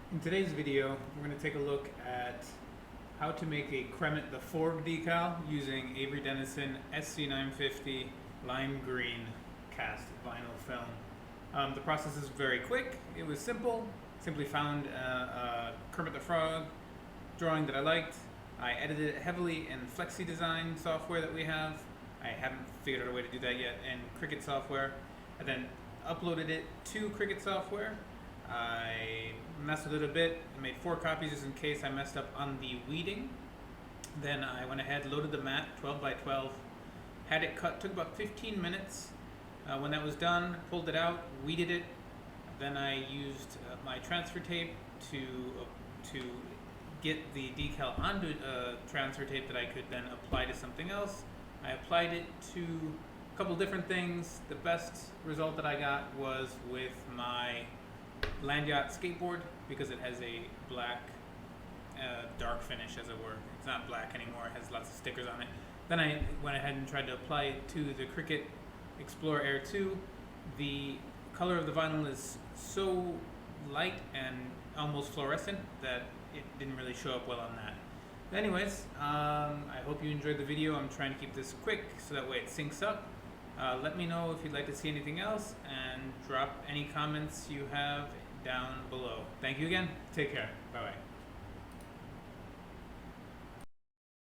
In today's video, we're going to take a look at how to make a Kremit the Forg decal using Avery Dennison SC950 lime green cast vinyl film. The process is very quick. It was simple. Simply found a Kermit the Frog drawing that I liked. I edited it heavily in Flexi Design software that we have. I haven't figured out a way to do that yet in Cricut software. I then uploaded it to Cricut software. I messed with it a bit. I made 4 copies just in case I messed up on the weeding. Then I went ahead, loaded the mat 12 by 12, had it cut, took about 15 minutes. When that was done, pulled it out, weeded it. Then I used my transfer tape to get the decal onto transfer tape that I could then apply to something else. I applied it to a couple different things. The best result that I got was with my Landyacht skateboard because it has a black dark finish, as it were. It's not black anymore, it has lots of stickers on it. Then I went ahead and tried to apply it to the Cricut Explorer Air 2. The color of the vinyl is so light and almost fluorescent that it didn't really show up well on that. But anyways, I hope you enjoyed the video. I'm trying to keep this quick so that way it syncs up. Let me know if you'd like to see anything else and drop any comments you have down below. Thank you again. Take care. Bye-bye.